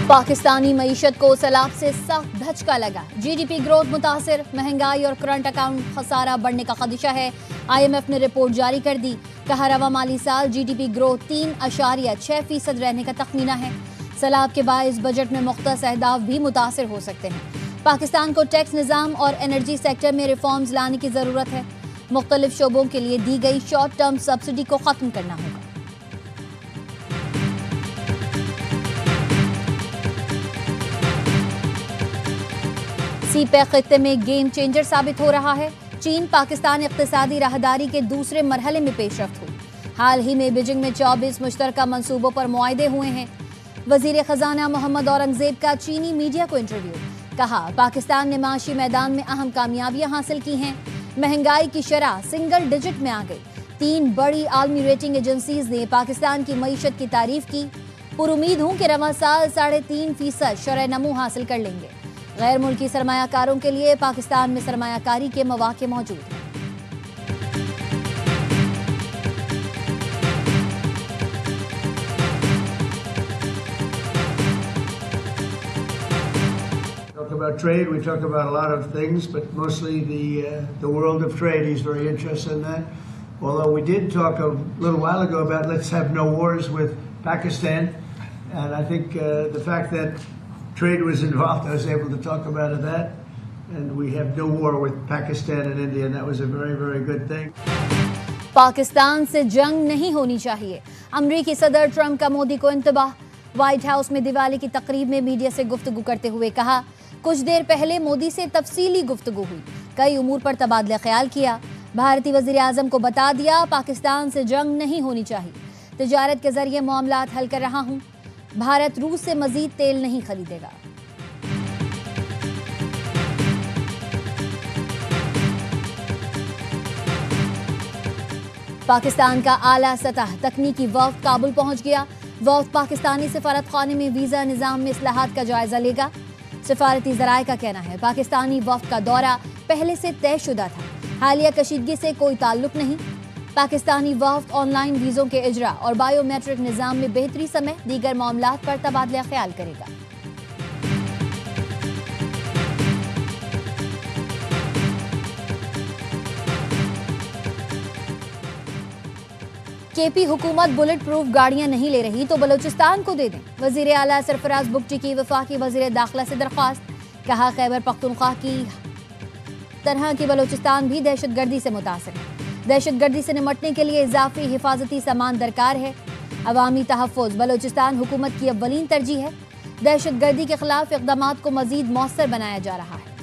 पाकिस्तानी मईशत को सैलाब से सख्त धचका लगा। जीडीपी ग्रोथ मुतासिर, महंगाई और करंट अकाउंट खसारा बढ़ने का खदशा है। IMF ने रिपोर्ट जारी कर दी। कहा रवा माली साल जीडीपी ग्रोथ 3.6% रहने का तखमीना है। सैलाब के बायस बजट में मुख्तलिफ अहदाफ भी मुतासिर हो सकते हैं। पाकिस्तान को टैक्स निज़ाम और एनर्जी सेक्टर में रिफॉर्म्स लाने की ज़रूरत है। मुख्तलिफ शोबों के लिए दी गई शॉर्ट टर्म सब्सिडी को ख़त्म करना होगा। सीपैक खित्ते में गेम चेंजर साबित हो रहा है। चीन पाकिस्तान इक़्तिसादी राहदारी के दूसरे मरहले में पेशरफ्त हुई। हाल ही में बीजिंग में 24 मुश्तरका मंसूबों पर मुआहदे हुए हैं। वज़ीर ख़जाना मोहम्मद औरंगज़ेब का चीनी मीडिया को इंटरव्यू। कहा पाकिस्तान ने माशी मैदान में अहम कामयाबियां हासिल की हैं। महंगाई की शरह सिंगल डिजिट में आ गई। 3 बड़ी आलमी रेटिंग एजेंसीज ने पाकिस्तान की मईशत की तारीफ की। पुरुमीद हूँ कि रवा साल 3.5% शरह नमू हासिल कर लेंगे। गैर मुल्की सरमायाकारों के लिए पाकिस्तान में सरमायाकारी के मौके मौजूद हैं। Talk about trade. We talk about a lot of things, but mostly the world of trade. He's very interested in that. Although we did talk a little while ago about let's have no wars with Pakistan, and I think the fact that trade was involved, I was able to talk about that, and we have no war with Pakistan and India, and that was a very, very good thing. Pakistan से जंग नहीं होनी चाहिए। अमरीकी सदर Trump का मोदी को इंतबाह। White house में दिवाली की तकरीब में मीडिया से गुफ्तगू करते हुए कहा, कुछ देर पहले मोदी से तफसीली गुफ्तगू हुई, कई उमूर पर तबादला ख्याल किया। भारतीय वज़ीर आज़म को बता दिया पाकिस्तान से जंग नहीं होनी चाहिए। तिजारत के जरिए मामलात हल कर रहा हूँ। भारत रूस से मजीद तेल नहीं खरीदेगा। पाकिस्तान का आला सतह तकनीकी वफ़द काबुल पहुंच गया। वफ़द पाकिस्तानी सफारत खाने में वीज़ा निज़ाम में इस्लाहात का जायजा लेगा। सफारती ज़राए का कहना है पाकिस्तानी वफ़द का दौरा पहले से तयशुदा था। हालिया कशीदगी से कोई ताल्लुक नहीं। पाकिस्तानी वफ़द ऑनलाइन वीज़ों के इजरा और बायोमेट्रिक निज़ाम में बेहतरी समेत दीगर मामलात पर तबादला ख्याल करेगा। केपी हुकूमत बुलेट प्रूफ गाड़ियां नहीं ले रही तो बलूचिस्तान को दे दें। वज़ीर आला सरफराज बुगटी की वफाकी वज़ीर दाखिला से दरख्वास्त। कहा खैबर पख्तूनख्वा की तरह की बलूचिस्तान भी दहशतगर्दी से मुतासिर है। दहशतगर्दी से निमटने के लिए इजाफी हिफाजती सामान दरकार है। अवामी तहफ़्फ़ुज़ बलूचिस्तान हुकूमत की अव्वलीन तरजीह है। दहशतगर्दी के खिलाफ इक़दामात को मज़ीद मौसर बनाया जा रहा है।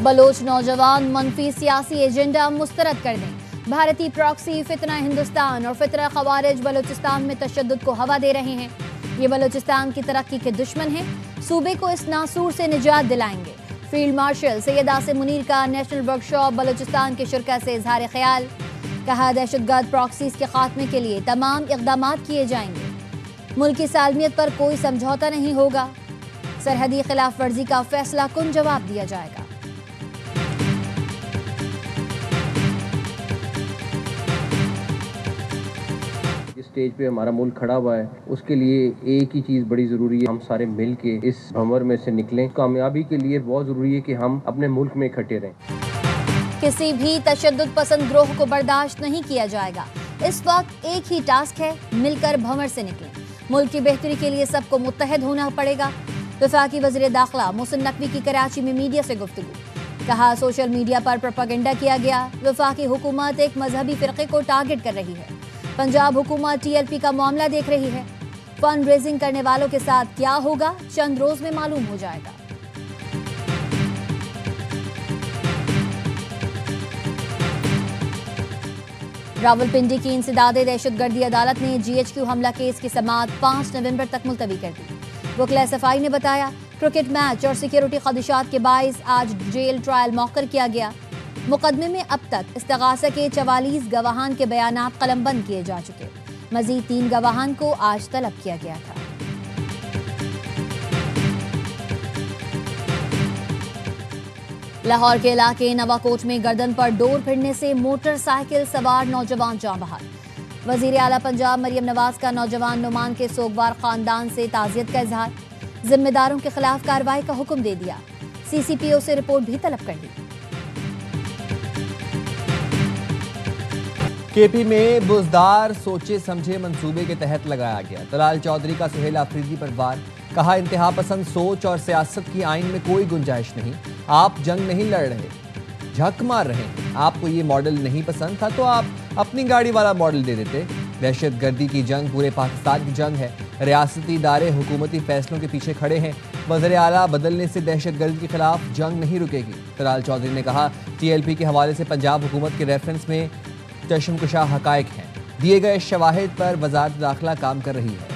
बलोच नौजवान मनफी सियासी एजेंडा मुस्तरद कर दें। भारतीय प्रॉक्सी फितना हिंदुस्तान और फितना खवारिज बलूचिस्तान में तशद्दुद को हवा दे रहे हैं। ये बलूचिस्तान की तरक्की के दुश्मन हैं। सूबे को इस नासूर से निजात दिलाएंगे। फील्ड मार्शल सैयद आसिम मुनीर का नेशनल वर्कशॉप बलूचिस्तान के शुरका से इजहार ख्याल। कहा दहशतगर्द प्रॉक्सीज के खात्मे के लिए तमाम इक़दामात किए जाएंगे। मुल्क की सालमियत पर कोई समझौता नहीं होगा। सरहदी खिलाफ वर्जी का फैसला कुन जवाब दिया जाएगा। स्टेज पे हमारा मुल्क खड़ा हुआ है, उसके लिए एक ही चीज़ बड़ी ज़रूरी है, हम सारे मिल के इस भंवर में से निकलें। कामयाबी के लिए बहुत ज़रूरी है कि हम अपने मुल्क में इकट्ठे रहें। किसी भी तशद्दुद पसंद ग्रोह को बर्दाश्त नहीं किया जाएगा। इस वक्त एक ही टास्क है, मिलकर भंवर से निकलें। मुल्क की बेहतरी के लिए सबको मुत्तहद होना पड़ेगा। वफाकी वज़ीर दाखिला मोहसिन नकवी की कराची में मीडिया से गुफ्तगू। कहा सोशल मीडिया पर प्रोपेगेंडा किया गया। वफाकी हुकूमत एक मजहबी फ़िरक़े को टारगेट कर रही है। पंजाब हुकूमत TLP का मामला देख रही है। फंड रेजिंग करने वालों के साथ क्या होगा चंद रोज में मालूम हो जाएगा। रावलपिंडी की इंसदादे दहशतगर्दी अदालत ने GHQ हमला केस की समाअत 5 नवंबर तक मुलतवी कर दी। वकील सफाई ने बताया क्रिकेट मैच और सिक्योरिटी खदशात के बाइस आज जेल ट्रायल मौखर किया गया। मुकदमे में अब तक इस्तगासा के 44 गवाहान के बयानात कलमबंद किए जा चुके। मजीद 3 गवाहान को आज तलब किया गया था। लाहौर के इलाके नवाकोट में गर्दन पर डोर फिरने से मोटरसाइकिल सवार नौजवान जान बहार। वजीर आला पंजाब मरियम नवाज का नौजवान नुमान के सोगवार खानदान से ताजियत का इजहार। जिम्मेदारों के खिलाफ कार्रवाई का हुक्म दे दिया। सीसीपीओ से रिपोर्ट भी तलब कर ली। केपी में बुजदार सोचे समझे मंसूबे के तहत लगाया गया तलाल चौधरी का सुहेल आफरीदी पर वार। कहा इंतहा पसंद सोच और सियासत की आइन में कोई गुंजाइश नहीं। आप जंग नहीं लड़ रहे, झक मार रहे हैं। आपको ये मॉडल नहीं पसंद था तो आप अपनी गाड़ी वाला मॉडल दे देते। दहशतगर्दी की जंग पूरे पाकिस्तान की जंग है। रियासती इदारे हुकूमती फैसलों के पीछे खड़े हैं। वज़ीर आला बदलने से दहशतगर्दी के खिलाफ जंग नहीं रुकेगी। तलाल चौधरी ने कहा TLP के हवाले से पंजाब हुकूमत के रेफरेंस में चश्मकुशा हकायक हैं। दिए गए शवाहिद पर वजारत दाखिला काम कर रही है।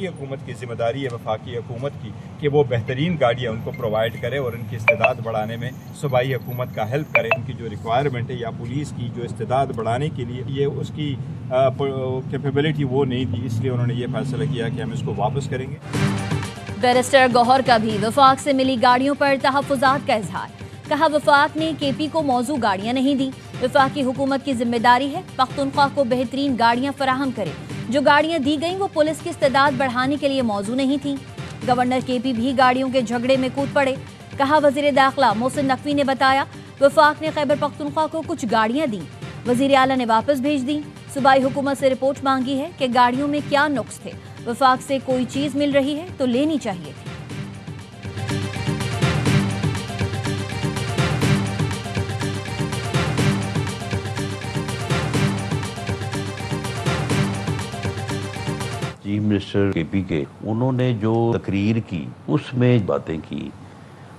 हुकूमत की जिम्मेदारी है वफाकी हुकूमत की कि वो बेहतरीन गाड़ियाँ उनको प्रोवाइड करे और उनकी इस्तेदाद बढ़ाने में सूबाई हुकूमत का हेल्प करे। उनकी जो रिक्वायरमेंट है या पुलिस की जो इस्तेदाद बढ़ाने के लिए ये उसकी कैपेबिलिटी वो नहीं थी, इसलिए उन्होंने ये फैसला किया कि हम इसको वापस करेंगे। बैरिस्टर गौहर का भी वफाक से मिली गाड़ियों पर तहफ़्फ़ुज़ात का इजहार। कहा वफाक ने KP को मौजू गाड़ियाँ नहीं दी। वफाकी हुकूमत की जिम्मेदारी है पख्तूनख्वा को बेहतरीन गाड़ियाँ फराहम करे। जो गाड़ियाँ दी गईं वो पुलिस की इस्तेदाद बढ़ाने के लिए मौजू नहीं थी। गवर्नर KP भी गाड़ियों के झगड़े में कूद पड़े। कहा वजीर दाखिला मोहसिन नकवी ने बताया वफाक ने खैबर पख्तूनख्वा को कुछ गाड़ियाँ दी, वजीर आला ने वापस भेज दी। सूबाई हुकूमत से रिपोर्ट मांगी है कि गाड़ियों में क्या नुक्स थे। वफाक से कोई चीज़ मिल रही है तो लेनी चाहिए थी। चीफ मिनिस्टर KP के उन्होंने जो तकरीर की उसमें बातें की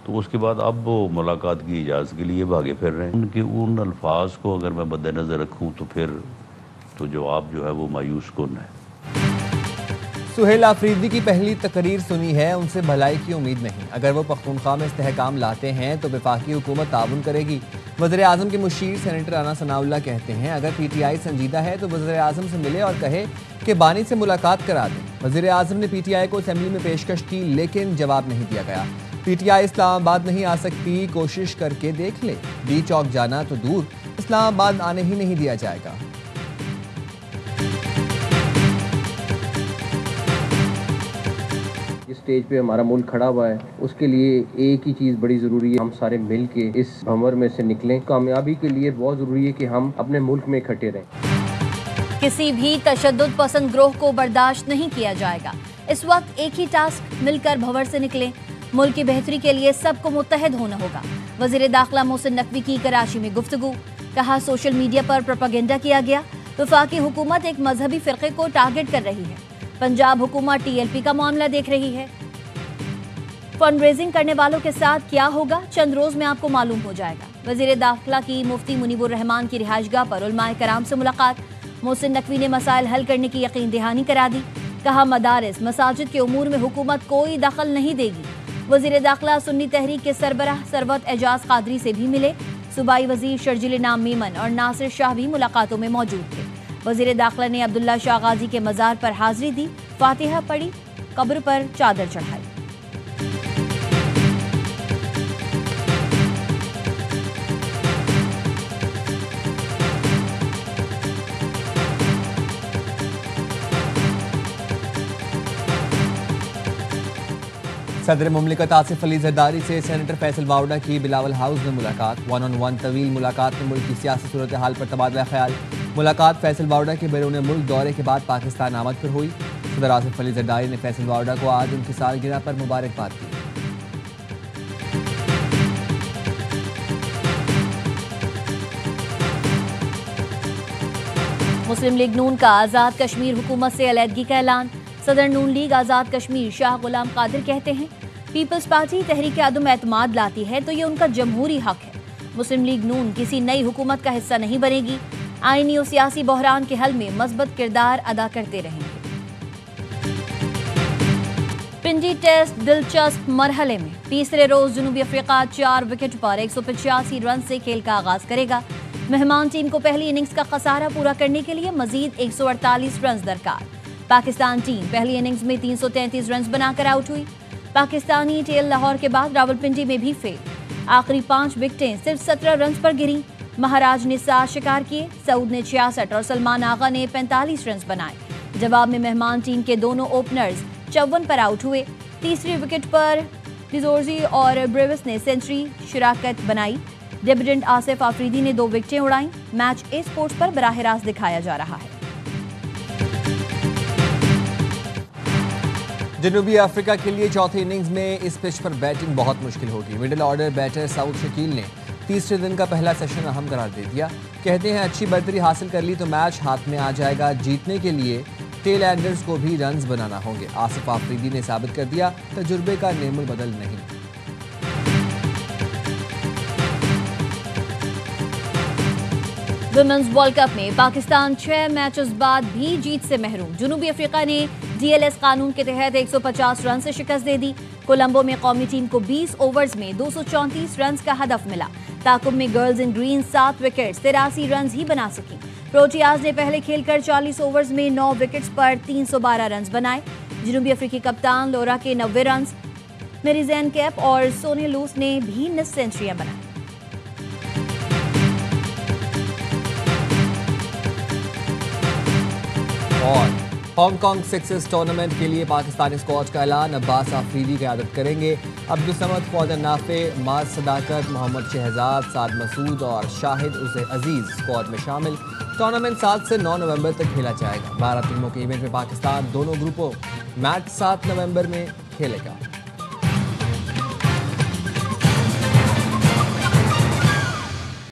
तो उसके बाद अब वो मुलाकात की इजाज़त के लिए भागे फिर रहे हैं। उनके उन अल्फाज को अगर मैं मद्देनज़र रखूँ तो फिर तो जवाब जो है वो मायूस कुन है। सुहेल आफरीदी की पहली तकरीर सुनी है, उनसे भलाई की उम्मीद नहीं। अगर वो पख्तूनख्वा में इस्तेहकाम लाते हैं तो वफाकी हुकूमत ताउन करेगी। वज़ीर आज़म के मुशीर सेनेटर राना सनाउल्लाह कहते हैं अगर PTI संजीदा है तो वज़ीर आज़म से मिले और कहे कि बानी से मुलाकात करा दें। वज़ीर आज़म ने PTI को असेंबली में पेशकश की लेकिन जवाब नहीं दिया गया। PTI इस्लामाबाद नहीं आ सकती, कोशिश करके देख ले। D चौक जाना तो दूर, इस्लामाबाद आने ही नहीं दिया जाएगा। स्टेज पे हमारा मुल्क खड़ा हुआ है, उसके लिए एक ही चीज़ बड़ी ज़रूरी है, हम सारे मिल के इस भंवर में से निकलें। कामयाबी के लिए बहुत ज़रूरी है कि हम अपने मुल्क में इकट्ठे रहें। किसी भी तशद्दुद पसंद ग्रोह को बर्दाश्त नहीं किया जाएगा। इस वक्त एक ही टास्क, मिलकर भंवर से निकलें। मुल्क की बेहतरी के लिए सबको मुत्तहिद होना होगा। वज़ीर दाखिला मोहसिन नकवी की कराची में गुफ्तगू। कहा सोशल मीडिया पर प्रोपेगेंडा किया गया। वफाकी हुकूमत एक मजहबी फ़िरक़े को टारगेट कर रही है। पंजाब हुकूमत TLP का मामला देख रही है। फंड रेजिंग करने वालों के साथ क्या होगा चंद रोज में आपको मालूम हो जाएगा। वजीर दाखिला की मुफ्ती मुनीबुर रहमान की रिहाइशगाह पर उलमाए कराम से मुलाकात। मोहसिन नकवी ने मसाइल हल करने की यकीन दहानी करा दी। कहा मदारिस मसाजिद के उमूर में हुकूमत कोई दखल नहीं देगी। वजीर दाखिला सुन्नी तहरीक के सरबराह सरवत एजाज कादरी से भी मिले। सूबाई वजीर शर्जिल नाम मीमन और नासिर शाह भी मुलाकातों में मौजूद थे। वजीर दाखिला ने अब्दुल्ला शाह गाजी के मज़ार पर हाजिरी दी, फातिहा पढ़ी, कब्र पर चादर चढ़ाई। सदर मुमलिकत आसिफ अली जरदारी से सेनेटर फैसल बावड़ा की बिलावल हाउस में मुलाकात। 1-on-1 तवील मुलाकात में मुल्क की सियासी सूरत हाल पर तबादला ख्याल। मुलाकात फैसल बावड़ा के बैरून मुल्क दौरे के बाद पाकिस्तान आमद पर हुई। सदर आसिफ अली जरदारी ने फैसल बावड़ा को आज उनकी सालगिरह पर मुबारकबाद दी। मुस्लिम लीग नून का आज़ाद कश्मीर हुकूमत से अलहदगी का ऐलान। सदर नून लीग आज़ाद कश्मीर शाह गुलाम कादिर कहते हैं पीपल्स पार्टी तहरीक अदम एतमाद लाती है तो ये उनका जमहूरी हक है। मुस्लिम लीग नून किसी नई हुकूमत का हिस्सा नहीं बनेगी। आईनी और सियासी बहरान के हल में मजबूत किरदार अदा करते रहेंगे। पिंडी टेस्ट दिलचस्प मरहले में तीसरे रोज जनूबी अफ्रीका 4 विकेट पर 185 रन से खेल का आगाज करेगा। मेहमान टीम को पहली इनिंग्स का खसारा पूरा करने के लिए मजीद 148 रन दरकार। पाकिस्तान टीम पहली इनिंग्स में 333 रन बनाकर आउट हुई। पाकिस्तानी टेल लाहौर के बाद रावलपिंडी में भी फेल। आखिरी 5 विकेटें सिर्फ 17 रन पर गिरी। महाराज ने 7 शिकार किए, सऊद ने 66 और सलमान आगा ने 45 रन बनाए। जवाब में मेहमान टीम के दोनों ओपनर्स 54 पर आउट हुए। तीसरी विकेट पर डिजोर्जी और ब्रेविस ने सेंचुरी शिराकत बनाई। डेब्यूटेंट आसिफ आफरीदी ने 2 विकेटें उड़ाई। मैच ए स्पोर्ट्स पर बराह रास्त दिखाया जा रहा है। जनूबी अफ्रीका के लिए चौथी इनिंग्स में इस पिच पर बैटिंग बहुत मुश्किल होगी। Middle order batter Saud Shakeel ने तीसरे दिन का पहला सेशन अहम करार दे दिया। कहते हैं अच्छी बढ़तरी हासिल कर ली तो मैच हाथ में आ जाएगा। जीतने के लिए टेल एंडर्स को भी रन्स बनाना होंगे। आसिफ आफरीदी ने साबित कर दिया तजुर्बे का नेमुल बदल नहीं। विमेंस वर्ल्ड कप में पाकिस्तान 6 मैचेस बाद भी जीत से महरूम। जनूबी अफ्रीका ने डीएलएस कानून के तहत 150 रन से शिकस्त दे दी। कोलंबो में कौमी टीम को 20 ओवर्स में 234 रन का हदफ मिला। ताकुब में girls in green 7 wicket 83 run ही बना सकी। प्रोटियाज ने पहले खेलकर 40 ओवर्स में 9 विकेट्स पर 312 रन बनाए। जनूबी अफ्रीकी कप्तान लोरा के 90 रन, मेरीजैन कैप और सोने लूस ने भी 9 सेंचुरियां बनाई। और हांगकांग सिक्सेस टूर्नामेंट के लिए पाकिस्तानी स्क्वाड का ऐलान। अब्बास आफरीदी क़यादत करेंगे। अब्दुल समद, ख्वाजा नाफे, माज सदाकत, मोहम्मद शहजाद, साद मसूद और शाहिद उसे अजीज स्क्वाड में शामिल। टूर्नामेंट 7 से 9 नवंबर तक खेला जाएगा। 12 टीमों के इवेंट में पाकिस्तान दोनों ग्रुपों मैच 7 नवंबर में खेलेगा।